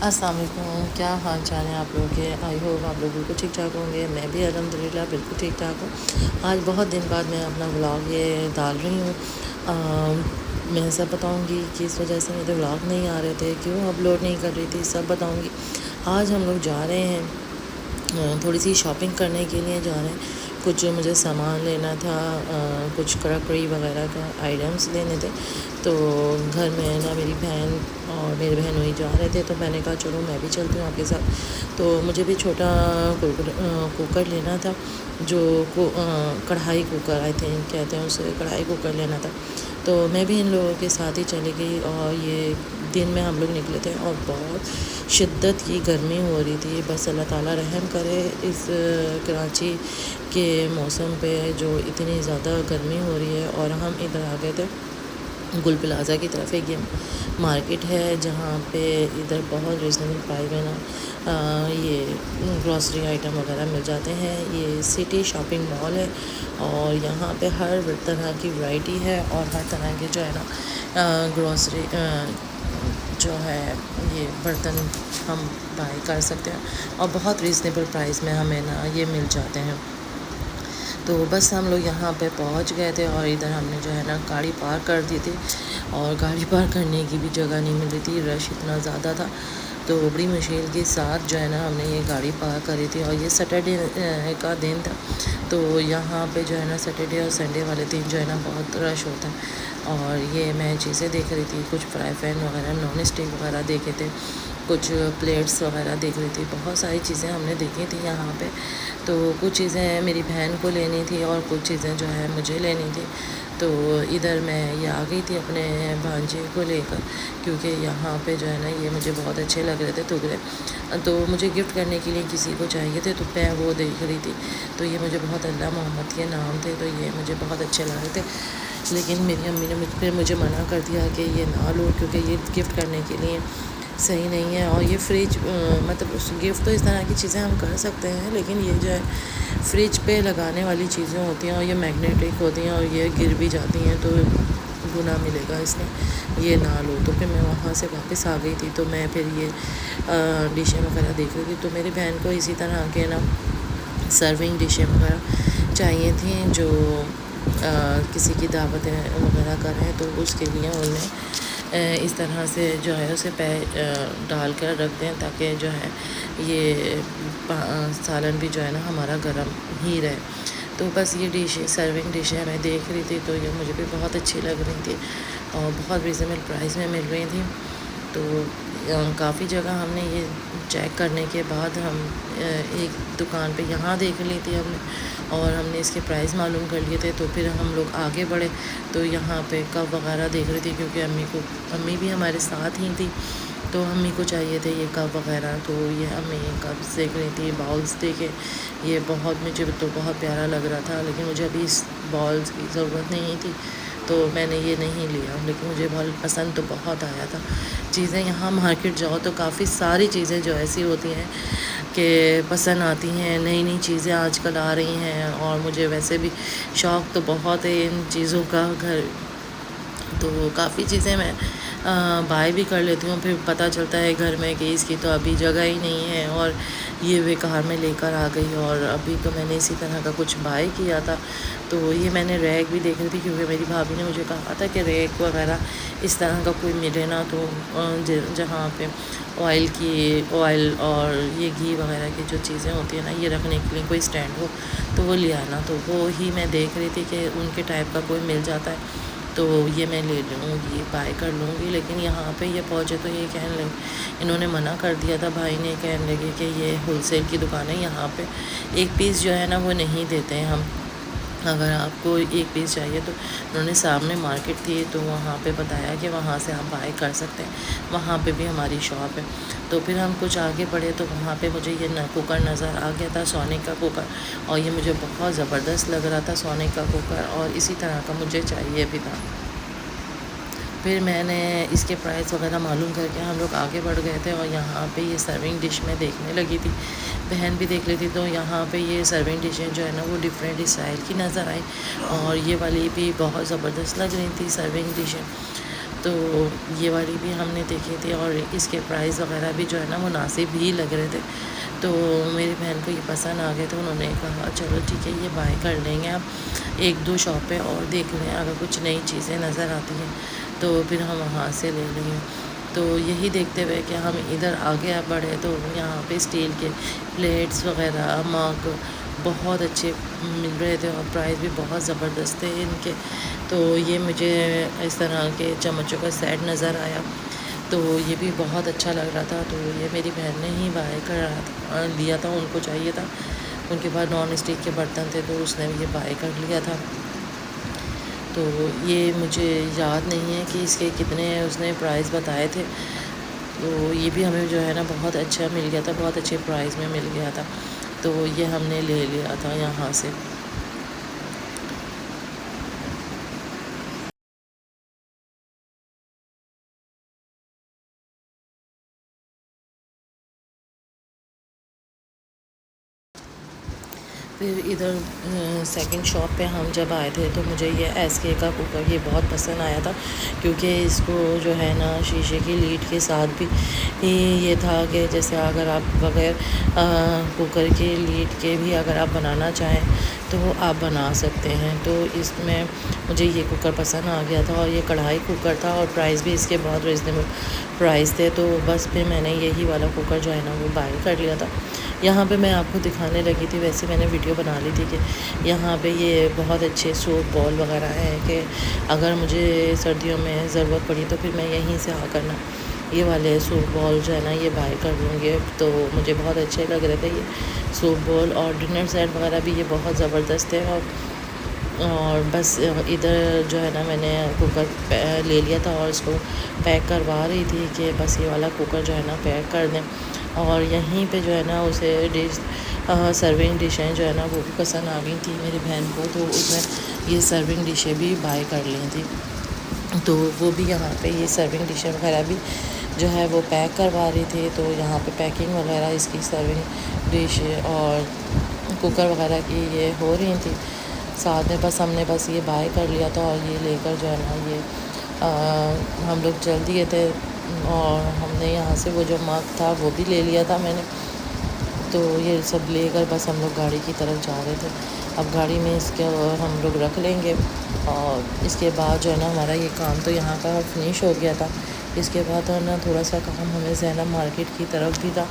السلام علیکم، کیا حال چال ہے آپ لوگوں کے؟ آئی ہوپ آپ لوگ بالکل ٹھیک ٹھاک ہوں گے۔ میں بھی الحمدللہ بالکل ٹھیک ٹھاک ہوں۔ آج بہت دن بعد میں اپنا ولاگ یہ ڈال رہی ہوں۔ میں سب بتاؤں گی کہ اس وجہ سے میرے ولاگ نہیں آ رہے تھے، کیوں اپلوڈ نہیں کر رہی تھی، سب بتاؤں گی۔ آج ہم لوگ جا رہے ہیں، تھوڑی سی شاپنگ کرنے کے لیے جا رہے ہیں۔ کچھ مجھے سامان لینا تھا، کچھ کراکری وغیرہ کا آئٹمس لینے تھے، تو گھر میں نا میری بہن اور میرے بہن وہی جا رہے تھے، تو میں نے کہا چلو میں بھی چلتی ہوں آپ کے ساتھ۔ تو مجھے بھی چھوٹا کوکر لینا تھا، جو کڑھائی کوکر آئی تھنک کہتے ہیں اسے، کڑھائی کوکر لینا تھا۔ تو میں بھی ان لوگوں کے ساتھ ہی چلی گئی، اور یہ دن میں ہم لوگ نکلے تھے اور بہت شدت کی گرمی ہو رہی تھی۔ بس اللہ تعالیٰ رحم کرے اس کراچی کے موسم پہ، جو اتنی زیادہ گرمی ہو رہی ہے۔ اور ہم ادھر آ گئے تھے گل پلازہ کی طرف، ایک یہ مارکیٹ ہے جہاں پہ ادھر بہت ریزنیبل پرائز میں نا یہ گروسری آئٹم وغیرہ مل جاتے ہیں۔ یہ سٹی شاپنگ مال ہے، اور یہاں پہ ہر طرح کی ورائٹی ہے، اور ہر طرح کے جو ہے نا گروسری جو ہے یہ برتن ہم بائی کر سکتے ہیں، اور بہت ریزنیبل پرائز میں ہمیں نا یہ مل جاتے ہیں۔ تو بس ہم لوگ یہاں پہ پہنچ گئے تھے، اور ادھر ہم نے جو ہے نا گاڑی پارک کر دی تھی، اور گاڑی پارک کرنے کی بھی جگہ نہیں مل رہی تھی، رش اتنا زیادہ تھا۔ تو بڑی مشکل کے ساتھ جو ہے نا ہم نے یہ گاڑی پارک کری تھی، اور یہ سیٹرڈے کا دن تھا، تو یہاں پہ جو ہے نا سیٹرڈے اور سنڈے والے دن جو ہے نا بہت رش ہوتا ہے۔ اور یہ میں چیزیں دیکھ رہی تھی، کچھ فرائی پین وغیرہ نان اسٹک وغیرہ دیکھے تھے، کچھ پلیٹس وغیرہ دیکھ رہی تھی، بہت ساری چیزیں ہم نے دیکھی تھی یہاں پہ۔ تو کچھ چیزیں میری بہن کو لینی تھی، اور کچھ چیزیں جو ہے مجھے لینی تھی۔ تو ادھر میں یہ آ گئی تھی اپنے بھانجے کو لے کر، کیونکہ یہاں پہ جو ہے نا یہ مجھے بہت اچھے لگ رہے تھے ٹکڑے، تو مجھے گفٹ کرنے کے لیے کسی کو چاہیے تھے، تو میں وہ دیکھ رہی تھی۔ تو یہ مجھے بہت اللہ محمد کے نام تھے، تو یہ مجھے بہت اچھے لگ رہے تھے، لیکن میری امی نے پھر مجھے منع کر دیا کہ یہ نہ لو، کیونکہ یہ گفٹ کرنے کے لیے صحیح نہیں ہے۔ اور یہ فریج مطلب گفٹ تو اس طرح کی چیزیں ہم کر سکتے ہیں، لیکن یہ جو ہے فریج پہ لگانے والی چیزیں ہوتی ہیں، اور یہ میگنیٹک ہوتی ہیں، اور یہ گر بھی جاتی ہیں، تو گناہ ملے گا اس میں، یہ نہ لو۔ تو پھر میں وہاں سے واپس آ گئی تھی، تو میں پھر یہ ڈشیں وغیرہ دیکھ رہی تھی۔ تو میری بہن کو اسی طرح کے نا سرونگ ڈشیں وغیرہ چاہیے تھیں، جو کسی کی دعوتیں وغیرہ کریں، تو اس کے لیے انہیں اس طرح سے جو ہے اسے ڈال کر رکھ دیں، تاکہ جو ہے یہ سالن بھی جو ہے نا ہمارا گرم ہی رہے۔ تو بس یہ ڈشیں سرونگ ڈشیں میں دیکھ رہی تھی، تو یہ مجھے بھی بہت اچھی لگ رہی تھی، اور بہت ریزنیبل پرائز میں مل رہی تھیں۔ تو کافی جگہ ہم نے یہ چیک کرنے کے بعد ہم ایک دکان پہ یہاں دیکھ لی تھی ہم نے، اور ہم نے اس کے پرائز معلوم کر لیے تھے۔ تو پھر ہم لوگ آگے بڑھے، تو یہاں پہ کپ وغیرہ دیکھ رہی تھی، کیونکہ امی بھی ہمارے ساتھ ہی تھی، تو امی کو چاہیے تھے یہ کپ وغیرہ۔ تو یہ امی کپس دیکھ رہی تھی، باؤلس دیکھے، یہ بہت مجھے تو بہت پیارا لگ رہا تھا، لیکن مجھے ابھی اس باؤلس کی ضرورت نہیں تھی، تو میں نے یہ نہیں لیا، لیکن مجھے بہت پسند تو بہت آیا تھا۔ چیزیں یہاں مارکیٹ جاؤ تو کافی ساری چیزیں جو ایسی ہوتی ہیں کہ پسند آتی ہیں، نئی نئی چیزیں آج کل آ رہی ہیں، اور مجھے ویسے بھی شوق تو بہت ہے ان چیزوں کا، گھر تو کافی چیزیں میں بائی بھی کر لیتی ہوں۔ پھر پتہ چلتا ہے گھر میں کہ اس کی تو ابھی جگہ ہی نہیں ہے، اور یہ بیکار میں لے کر آ گئی۔ اور ابھی تو میں نے اسی طرح کا کچھ بائی کیا تھا، تو یہ میں نے ریک بھی دیکھ رہی تھی، کیونکہ میری بھابھی نے مجھے کہا تھا کہ ریک وغیرہ اس طرح کا کوئی ملے نا، تو جہاں پہ آئل اور یہ گھی وغیرہ کی جو چیزیں ہوتی ہیں نا، یہ رکھنے کے لیے کوئی اسٹینڈ ہو، تو وہ لے آنا۔ تو وہ ہی میں دیکھ رہی تھی کہ ان کے ٹائپ کا کوئی مل جاتا ہے، تو یہ میں لے لوں گی، بائی کر لوں گی۔ لیکن یہاں پہ یہ پہنچے تو یہ کہنے لگے، انہوں نے منع کر دیا تھا، بھائی نے، کہنے لگے کہ یہ ہول سیل کی دکان ہے، یہاں پہ ایک پیس جو ہے نا وہ نہیں دیتے ہیں ہم، اگر آپ کو ایک پیس چاہیے تو انہوں نے سامنے مارکیٹ تھی، تو وہاں پہ بتایا کہ وہاں سے آپ بائی کر سکتے ہیں، وہاں پہ بھی ہماری شاپ ہے۔ تو پھر ہم کچھ آگے بڑھے، تو وہاں پہ مجھے یہ کوکر نظر آ گیا تھا، سونے کا کوکر، اور یہ مجھے بہت زبردست لگ رہا تھا، سونے کا کوکر، اور اسی طرح کا مجھے چاہیے بھی تھا۔ پھر میں نے اس کے پرائز وغیرہ معلوم کر کے ہم لوگ آگے بڑھ گئے تھے، اور یہاں پہ یہ سرونگ ڈش میں دیکھنے لگی تھی، بہن بھی دیکھ لی تھی، تو یہاں پہ یہ سرونگ ڈشیں جو ہے نا وہ ڈفرینٹ اسٹائل کی نظر آئی، اور یہ والی بھی بہت زبردست لگ رہی تھی سرونگ ڈشیں۔ تو یہ والی بھی ہم نے دیکھی تھی اور اس کے پرائز وغیرہ بھی جو ہے نا مناسب ہی لگ رہے تھے. تو میری بہن کو یہ پسند آ گئے تو انہوں نے کہا چلو ٹھیک ہے یہ بائی کر لیں گے. آپ ایک دو شاپیں اور دیکھ لیں, اگر کچھ نئی چیزیں نظر آتی ہیں تو پھر ہم وہاں سے لے لیں گے. تو یہی دیکھتے ہوئے کہ ہم ادھر آگے بڑھے تو یہاں پہ اسٹیل کے پلیٹس وغیرہ مگ بہت اچھے مل رہے تھے اور پرائز بھی بہت زبردست تھے ان کے. تو یہ مجھے اس طرح کے چمچوں کا سیٹ نظر آیا تو یہ بھی بہت اچھا لگ رہا تھا. تو یہ میری بہن نے ہی بائی کر لیا تھا, ان کو چاہیے تھا, ان کے پاس نان اسٹک کے برتن تھے تو اس نے یہ بائی کر لیا تھا. تو یہ مجھے یاد نہیں ہے کہ اس کے کتنے اس نے پرائز بتائے تھے. تو یہ بھی ہمیں جو ہے نا بہت اچھا مل گیا تھا, بہت اچھے پرائز میں مل گیا تھا. تو یہ ہم نے لے لیا تھا یہاں سے. پھر ادھر سیکنڈ شاپ پہ ہم جب آئے تھے تو مجھے یہ ایس کے کا کوکر یہ بہت پسند آیا تھا, کیونکہ اس کو جو ہے نا شیشے کی لیڈ کے ساتھ بھی یہ تھا کہ جیسے اگر آپ بغیر کوکر کے لیڈ کے بھی اگر آپ بنانا چاہیں تو وہ آپ بنا سکتے ہیں. تو اس میں مجھے یہ کوکر پسند آ گیا تھا اور یہ کڑھائی کوکر تھا اور پرائز بھی اس کے بہت ریزنیبل پرائز تھے. تو بس پھر میں نے یہی والا کوکر جو ہے نا وہ بائی کر لیا تھا. یہاں پہ میں آپ کو دکھانے لگی تھی, ویسے میں نے ویڈیو بنا لی تھی کہ یہاں پہ یہ بہت اچھے سوپ بال وغیرہ ہیں کہ اگر مجھے سردیوں میں ضرورت پڑی تو پھر میں یہیں سے آ کرنا یہ والے سوپ بال جو ہے نا یہ بائی کر لوں گے. تو مجھے بہت اچھے لگ رہے تھے یہ سوپ بال, اور ڈنر سیٹ وغیرہ بھی یہ بہت زبردست ہے. اور بس ادھر جو ہے نا میں نے کوکر لے لیا تھا اور اس کو پیک کروا رہی تھی کہ بس یہ والا کوکر جو ہے نا پیک کر دیں. اور یہیں پہ جو ہے نا اسے ڈش سرونگ ڈشیں جو ہے نا وہ بھی پسند آ گئی تھی میری بہن کو, تو اس میں یہ سرونگ ڈشیں بھی بائی کر لی تھی. تو وہ بھی یہاں پہ یہ سرونگ ڈشیں وغیرہ بھی جو ہے وہ پیک کروا رہی تھی. تو یہاں پہ پیکنگ وغیرہ اس کی سرونگ ڈش اور کوکر وغیرہ کی یہ ہو رہی تھی ساتھ میں. بس ہم نے بس یہ بائی کر لیا تھا اور یہ لے کر جو ہے نا یہ ہم لوگ چل دیے تھے. اور ہم نے یہاں سے وہ جو مگ تھا وہ بھی لے لیا تھا میں نے. تو یہ سب لے کر بس ہم لوگ گاڑی کی طرف جا رہے تھے. اب گاڑی میں اس کے ہم لوگ رکھ لیں گے اور اس کے بعد جو ہے نا ہمارا یہ کام تو یہاں کا فنش ہو گیا تھا. اس کے بعد نا تھوڑا سا کام ہمیں زینب مارکیٹ کی طرف بھی تھا.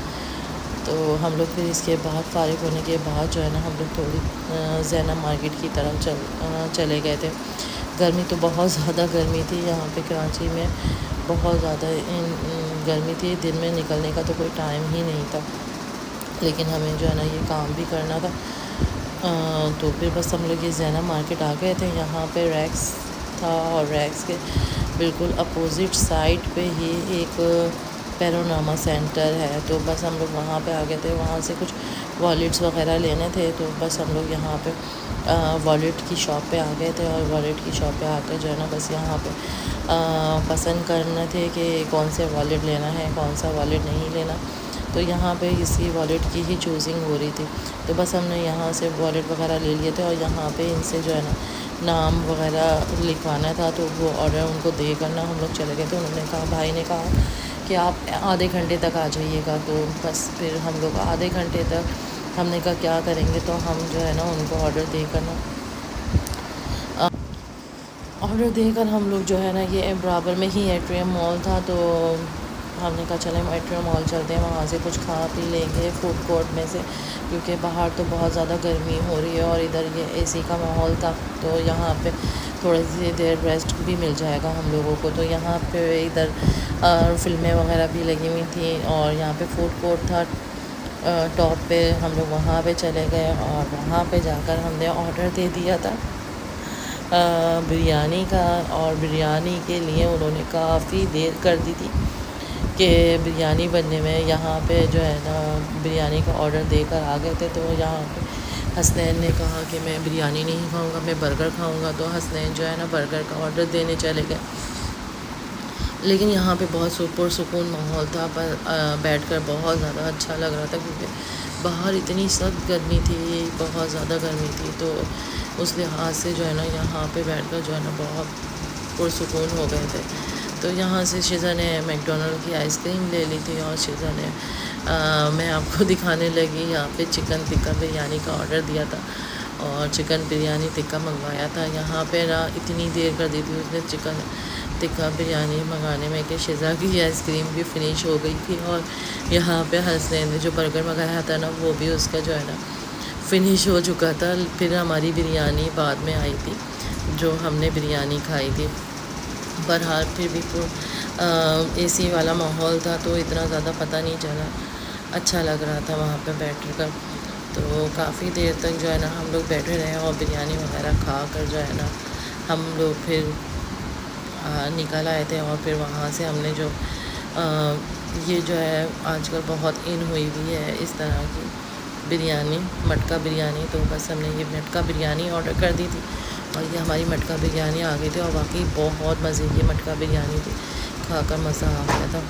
تو ہم لوگ پھر اس کے بعد فارغ ہونے کے بعد جو ہے نا ہم لوگ تھوڑی زینب مارکیٹ کی طرف چلے گئے تھے. گرمی تو بہت زیادہ گرمی تھی یہاں پہ کراچی میں, بہت زیادہ گرمی تھی. دن میں نکلنے کا تو کوئی ٹائم ہی نہیں تھا, لیکن ہمیں جو ہے نا یہ کام بھی کرنا تھا. تو پھر بس ہم لوگ یہ زینب مارکیٹ آ گئے تھے. یہاں پہ ریکس تھا اور ریکس کے بالکل اپوزٹ سائڈ پہ ہی ایک پیروناما سینٹر ہے. تو بس ہم لوگ وہاں پہ آ گئے تھے, وہاں سے کچھ والیٹس وغیرہ لینے تھے. تو بس ہم لوگ یہاں پہ والیٹ کی شاپ پہ آ گئے تھے اور والیٹ کی شاپ پہ آ کر جو ہے نا بس یہاں پہ پسند کرنے تھے کہ کون سے والیٹ لینا ہے کون سا والیٹ نہیں لینا. تو یہاں پہ اسی والیٹ کی ہی چوزنگ ہو رہی تھی. تو بس ہم نے یہاں سے والیٹ وغیرہ لے لیے تھے اور یہاں پہ ان سے جو ہے نا نام وغیرہ لکھوانا تھا. تو وہ آڈر ان کو دے کرنا ہم لوگ چلے گئے تھے. انہوں نے کہا, بھائی نے کہا کہ آپ آدھے گھنٹے تک آ جائیے گا. تو بس پھر ہم لوگ آدھے گھنٹے تک ہم نے کہا کیا کریں گے, تو ہم جو ہے نا ان کو آڈر دے کرنا آڈر دے کر ہم لوگ جو ہے نا یہ برابر میں ہی ایٹریم مال تھا. تو ہم نے کہا چلیں ایٹریم مال چلتے ہیں, وہاں سے کچھ کھا پی لیں گے فوڈ کورٹ میں سے, کیونکہ باہر تو بہت زیادہ گرمی ہو رہی ہے اور ادھر یہ اے سی کا ماحول تھا. تو یہاں پہ تھوڑی سی دیر ریسٹ بھی مل جائے گا ہم لوگوں کو. تو یہاں پہ ادھر فلمیں وغیرہ بھی لگی ہوئی تھیں اور یہاں پہ فوڈ کورٹ تھا ٹاپ پہ. ہم لوگ وہاں پہ چلے گئے اور وہاں پہ جا کر ہم نے آڈر دے دیا تھا بریانی کا. اور بریانی کے لیے انہوں نے کافی دیر کر دی تھی کہ بریانی بننے میں. یہاں پہ جو ہے نا بریانی کا آڈر دے کر آ گئے تھے. تو یہاں پہ حسنین نے کہا کہ میں بریانی نہیں کھاؤں گا, میں برگر کھاؤں گا. تو حسنین جو ہے نا برگر کا آڈر دینے چلے گئے. لیکن یہاں پہ بہت پرسکون ماحول تھا, پر بیٹھ کر بہت زیادہ اچھا لگ رہا تھا, کیونکہ باہر اتنی سخت گرمی تھی, بہت زیادہ گرمی تھی. تو اس لحاظ سے جو ہے نا یہاں پہ بیٹھ کر جو ہے نا بہت پرسکون ہو گئے تھے. تو تو یہاں سے شیزا نے میک ڈونلڈ کی آئس کریم لے لی تھی، اور شیزا نے میں آپ کو دکھانے لگی یہاں پہ چکن ٹکا بریانی کا آرڈر دیا تھا، اور چکن بریانی ٹکا منگوایا تھا۔ یہاں پہ اتنی دیر کر دی تھی اس نے چکن ٹکا بریانی منگانے میں کہ شیزا کی آئس کریم بھی فنش ہو گئی تھی، اور یہاں پہ حسنین نے جو برگر منگایا تھا نا وہ بھی اس کا جو ہے نا فنش ہو چکا تھا۔ پھر ہماری بریانی بعد میں آئی تھی جو ہم نے بریانی کھائی تھی۔ بہرحال پھر بھی اے سی والا ماحول تھا تو اتنا زیادہ پتہ نہیں چلا، اچھا لگ رہا تھا وہاں پہ بیٹھ کر۔ تو کافی دیر تک جو ہے نا ہم لوگ بیٹھے رہے، اور بریانی وغیرہ کھا کر جو ہے نا ہم لوگ پھر نکل آئے تھے۔ اور پھر وہاں سے ہم نے جو یہ جو ہے آج کل بہت ان ہوئی ہوئی ہے اس طرح کی بریانی، مٹکا بریانی، تو بس ہم نے یہ مٹکا بریانی آرڈر کر دی تھی، اور یہ ہماری مٹکا بریانی آ گئی تھی، اور واقعی بہت مزے کی مٹکا بریانی تھی، کھا کر مزہ آ گیا تھا۔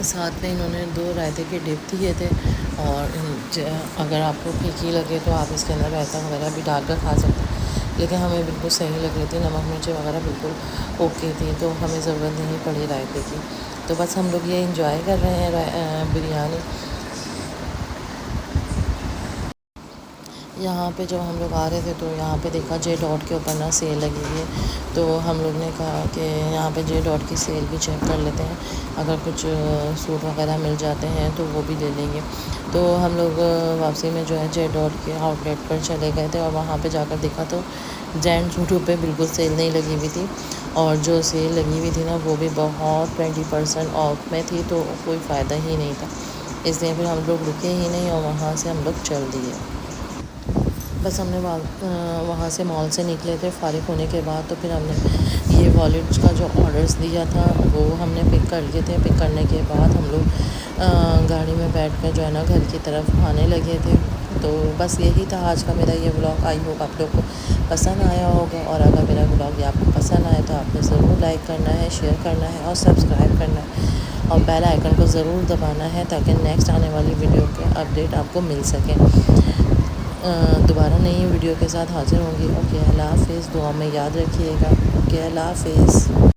ساتھ میں انہوں نے 2 رائتے کے ڈپ دیے تھے، اور اگر آپ کو پھیکی لگے تو آپ اس کے اندر رائتا وغیرہ بھی ڈال کر کھا سکتے ہیں، لیکن ہمیں بالکل صحیح لگ رہی تھی، نمک مرچی وغیرہ بالکل اوکے تھی، تو ہمیں ضرورت نہیں پڑی رائتے کی۔ تو بس ہم لوگ یہ انجوائے کر رہے ہیں بریانی۔ یہاں پہ جب ہم لوگ آ رہے تھے تو یہاں پہ دیکھا جے ڈاٹ کے اوپر نا سیل لگی ہوئی ہے، تو ہم لوگ نے کہا کہ یہاں پہ جے ڈاٹ کی سیل بھی چیک کر لیتے ہیں، اگر کچھ سوٹ وغیرہ مل جاتے ہیں تو وہ بھی لے لیں گے۔ تو ہم لوگ واپسی میں جو ہے جے ڈاٹ کے آؤٹ لیٹ پر چلے گئے تھے، اور وہاں پہ جا کر دیکھا تو جینٹ سوٹوں پہ بالکل سیل نہیں لگی ہوئی تھی، اور جو سیل لگی ہوئی تھی نا وہ بھی بہت 20% آف میں تھی، تو کوئی فائدہ ہی نہیں تھا، اس لیے پھر ہم لوگ رکے ہی نہیں، اور وہاں سے ہم لوگ چل دیے۔ بس ہم نے وہاں سے مال سے نکلے تھے فارغ ہونے کے بعد، تو پھر ہم نے یہ والیٹس کا جو آرڈرز دیا تھا وہ ہم نے پک کر لیے تھے۔ پک کرنے کے بعد ہم لوگ گاڑی میں بیٹھ کر جو ہے نا گھر کی طرف آنے لگے تھے۔ تو بس یہی تھا آج کا میرا یہ ولاگ، آئی ہوپ آپ لوگ کو پسند آیا ہوگا، اور اگر میرا ولاگ آپ کو پسند آئے تو آپ نے ضرور لائک کرنا ہے، شیئر کرنا ہے، اور سبسکرائب کرنا ہے، اور بیل آئیکن کو ضرور دبانا ہے تاکہ نیکسٹ آنے والی ویڈیو کے اپڈیٹ آپ کو مل سکیں۔ دوبارہ نئی ویڈیو کے ساتھ حاضر ہوں گی۔ اوکے، اللہ حافظ، دعا میں یاد رکھیے گا۔ اوکے، اللہ حافظ۔